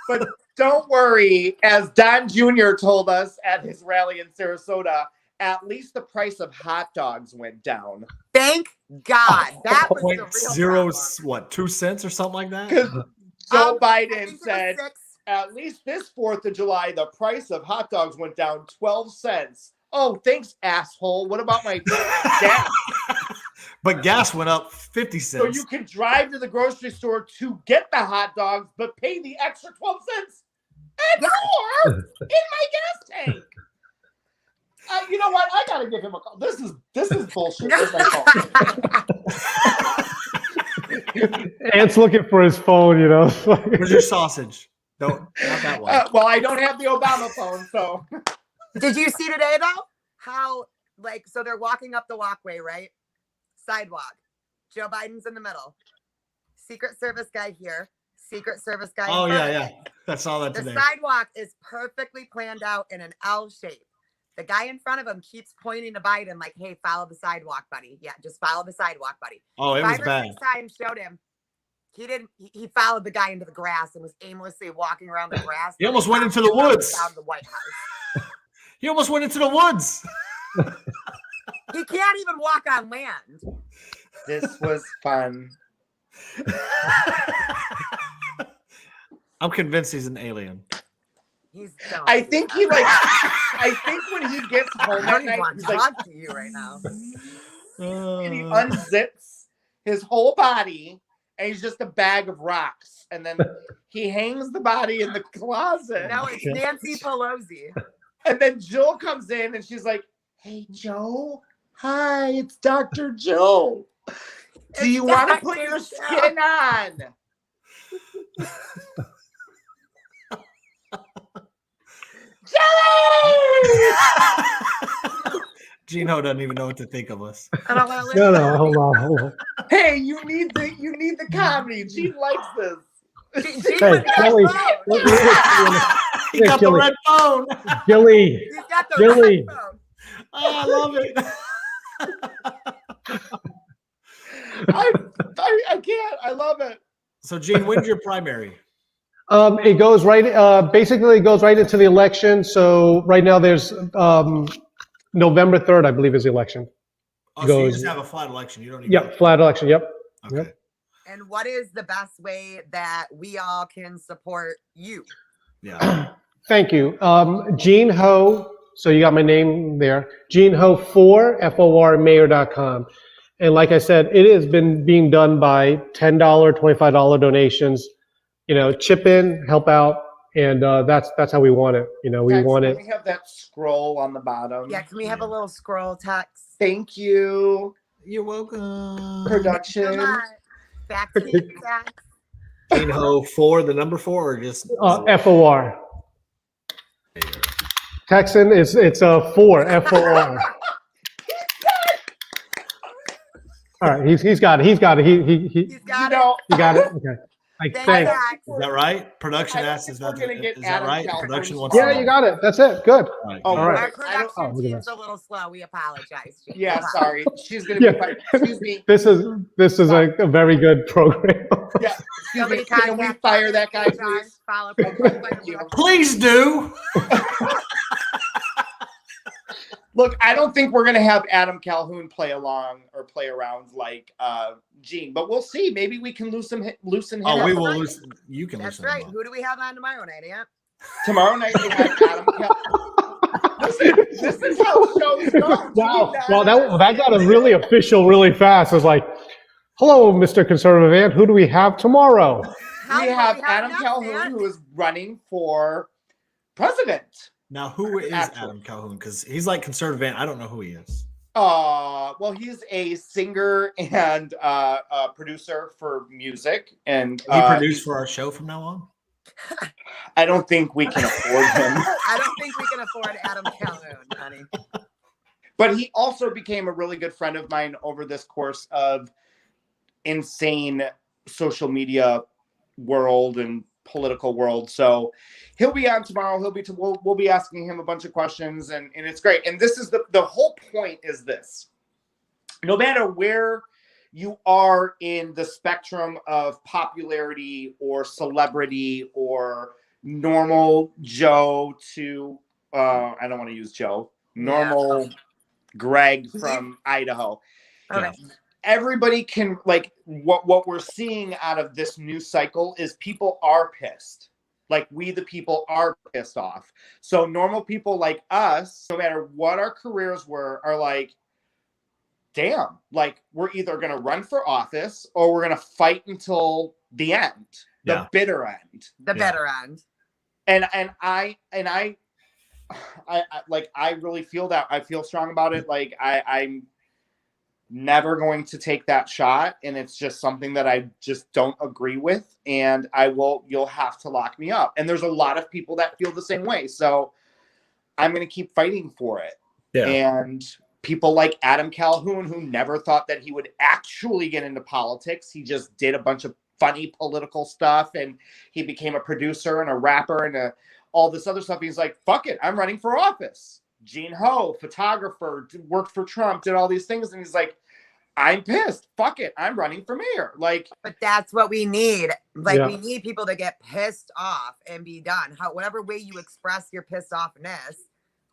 But don't worry, as Don Jr. told us at his rally in Sarasota, at least the price of hot dogs went down. Thank God. That was the real what, 2 cents or something like that? Because Joe Biden said, at least this 4th of July, the price of hot dogs went down 12 cents. Oh, thanks, asshole. What about my gas? But gas went up 50 cents. So you can drive to the grocery store to get the hot dogs, but pay the extra 12 cents and more in my gas tank. You know what? I gotta give him a call. This is bullshit. Ant's looking for his phone, you know. Where's your sausage? Not that one. Well, I don't have the Obama phone, so. Did you see today though? How so they're walking up the walkway, right? Sidewalk. Joe Biden's in the middle. Secret Service guy here. Secret Service guy. Oh yeah. I saw that today. The sidewalk is perfectly planned out in an L shape. The guy in front of him keeps pointing to Biden like, hey, follow the sidewalk, buddy. Yeah, just follow the sidewalk, buddy. Oh, it was 5 or bad. 6 times showed him. He didn't. He followed the guy into the grass and was aimlessly walking around the grass. He almost went into the woods. Out of the White House. He almost went into the woods. He can't even walk on land. This was fun. I'm convinced he's an alien. He's dumb. I think when he gets home I at don't even night, want to talk to you right now. and he unzips his whole body, and he's just a bag of rocks. And then he hangs the body in the closet. No, it's Nancy Pelosi. And then Jill comes in, and she's like, "Hey, Joe. Hi, it's Dr. Jill. Do you want to put your skin on?" Gino doesn't even know what to think of us. I don't want to listen. No, hold on. Hey, you need the comedy. Gene likes this. Hey, Kelly. He got the red phone. Gilly. He's got the Gilly. red phone. Oh, I love it. I can't. I love it. So, Gene, when's your primary? It goes right. Basically, it goes right into the election. So right now, there's November 3rd, I believe, is the election. Oh, so you just have a flat election. You don't even. Yep, flat election. Yep. Okay. Yep. And what is the best way that we all can support you? Yeah. Thank you. Gene Ho. So you got my name there. Gene Ho 4 FOR Mayor.com. And like I said, it has been being done by $10, $25 donations. You know, chip in, help out, And that's how we want it. You know, we Text, want can it. we have that scroll on the bottom? Yeah, can we have a little scroll text? Thank you. You're welcome. Production. Come on. Back to you, Zach. Gene Ho 4, the number 4, or just FOR. Texan, it's a 4, FOR. All right, he's got it. He's got it. He's got it. You got it. Okay. Like, thanks. Is that right? Production asks, is that right? Production wants Yeah, you got it. That's it. Good. Oh, all right. Our production look at team's this. a little slow. We apologize. Jane. Yeah, Come on. sorry. She's gonna be fired. Excuse me. This is a very good program. Yeah. Excuse Somebody me. Can we contact fire us, that guy, HR, please? Follow Thank you. Please do. Look, I don't think we're gonna have Adam Calhoun play along or play around like Gene, but we'll see. Maybe we can loosen him. Oh, we up. will loosen. You can That's loosen right. him up. Who do we have on tomorrow night, Aunt? Tomorrow night we have Adam Calhoun. This is how shows go. Wow. Well, that got really official really fast. It was like, hello, Mr. Conservative Ant. Who do we have tomorrow? We have Adam next, Calhoun, Aunt? who is running for president. Now, who is Adam Calhoun? Because he's like conservative. I don't know who he is. Well, he's a singer and a producer for music, and He produced for our show from now on. I don't think we can afford him. I don't think we can afford Adam Calhoun, honey. But he also became a really good friend of mine over this course of insane social media world and political world. So he'll be on tomorrow. We'll be asking him a bunch of questions, and it's great. And this is the whole point is this. No matter where you are in the spectrum of popularity or celebrity or normal Joe to I don't want to use Joe, normal Greg from Idaho. Okay. Everybody can, like, what we're seeing out of this news cycle is people are pissed. Like, we the people are pissed off. So normal people like us, no matter what our careers were, are like, damn, like, we're either going to run for office or we're going to fight until the end, the bitter end. The better end. And I like, I really feel that. I feel strong about it. Like, I'm never going to take that shot, and it's just something that I just don't agree with, and you'll have to lock me up. And there's a lot of people that feel the same way, so I'm going to keep fighting for it. And people like Adam Calhoun, who never thought that he would actually get into politics, he just did a bunch of funny political stuff, and he became a producer and a rapper and all this other stuff. He's like, fuck it, I'm running for office. Gene Ho, photographer, worked for Trump, did all these things. And he's like, I'm pissed. Fuck it. I'm running for mayor. Like, but that's what we need. Like, we need people to get pissed off and be done. Whatever way you express your pissed offness,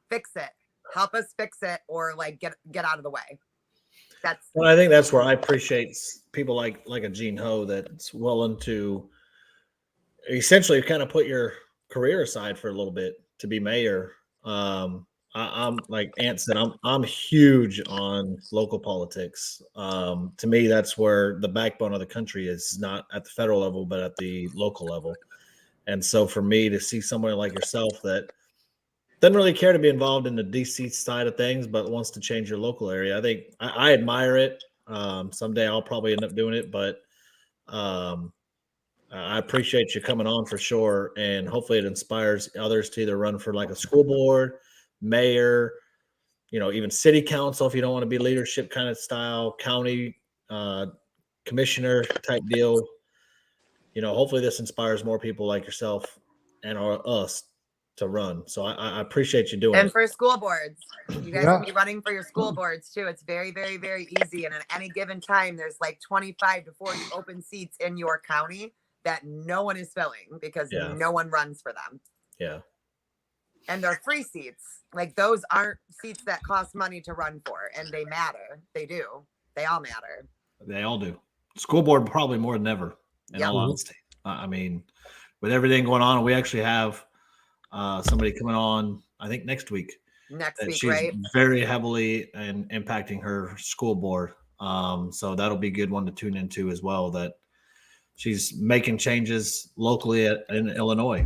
fix it. Help us fix it, or like get out of the way. Well, I think that's where I appreciate people like a Gene Ho that's willing to essentially kind of put your career aside for a little bit to be mayor. I'm like Ant said, I'm huge on local politics. To me, that's where the backbone of the country is, not at the federal level, but at the local level. And so for me to see someone like yourself that doesn't really care to be involved in the DC side of things, but wants to change your local area, I think I admire it. Someday I'll probably end up doing it, but I appreciate you coming on for sure. And hopefully it inspires others to either run for like a school board, mayor, even city council if you don't want to be leadership kind of style, county commissioner type deal. Hopefully this inspires more people like yourself and us to run. So I appreciate you doing it. And for school boards, you guys can be running for your school boards too. It's very, very, very easy. And at any given time, there's like 25 to 40 open seats in your county that no one is filling because no one runs for them. Yeah. And they're free seats. Like, those aren't seats that cost money to run for, and they matter. They do. They all matter. They all do. School board probably more than ever, in all honesty. I mean, with everything going on, we actually have somebody coming on, I think next week. She's right? Very heavily and impacting her school board. So that'll be a good one to tune into as well, that she's making changes locally in Illinois.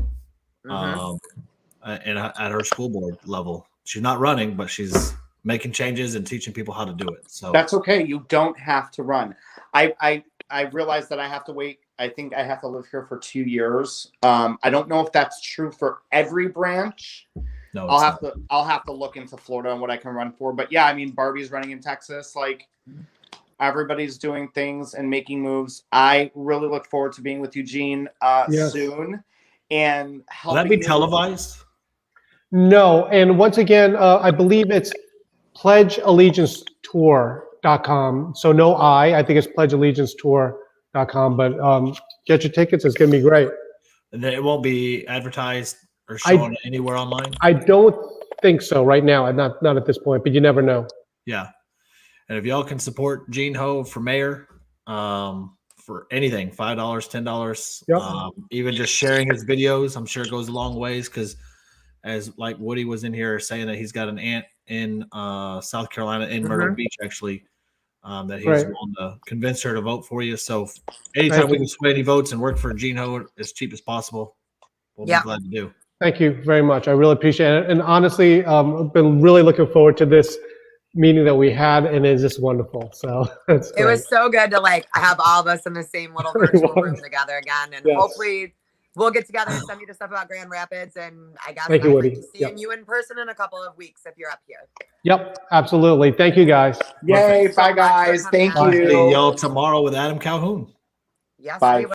and at her school board level. She's not running, but she's making changes and teaching people how to do it. So that's okay. You don't have to run. I realize that I have to wait. I think I have to live here for 2 years. I don't know if that's true for every branch. No, I'll have to look into Florida and what I can run for. But yeah, I mean, Barbie's running in Texas. Like, everybody's doing things and making moves. I really look forward to being with Eugene soon and helping. Will that be televised? No. And once again, I believe it's pledgeallegiancetour.com. So no I think it's pledgeallegiancetour.com. But get your tickets. It's going to be great. And then it won't be advertised or shown anywhere online? I don't think so right now. Not at this point, but you never know. Yeah. And if y'all can support Gene Ho for mayor, for anything, $5, $10, Yep. Even just sharing his videos, I'm sure it goes a long ways, because as like Woody was in here saying that he's got an aunt in South Carolina, in Myrtle Beach, actually, that he's willing to convince her to vote for you. So anytime we can sway any votes and work for Gene Ho as cheap as possible, we'll be glad to do. Thank you very much. I really appreciate it. And honestly, I've been really looking forward to this meeting that we had, and it's just wonderful. So it's great. It was so good to like have all of us in the same little virtual room together again, and hopefully we'll get together and send you the stuff about Grand Rapids. And I guess thank you, Woody. Seeing you in person in a couple of weeks if you're up here. Yep, absolutely. Thank you, guys. Yay! Bye, guys. Thank you. See y'all tomorrow with Adam Calhoun. Yes. Bye.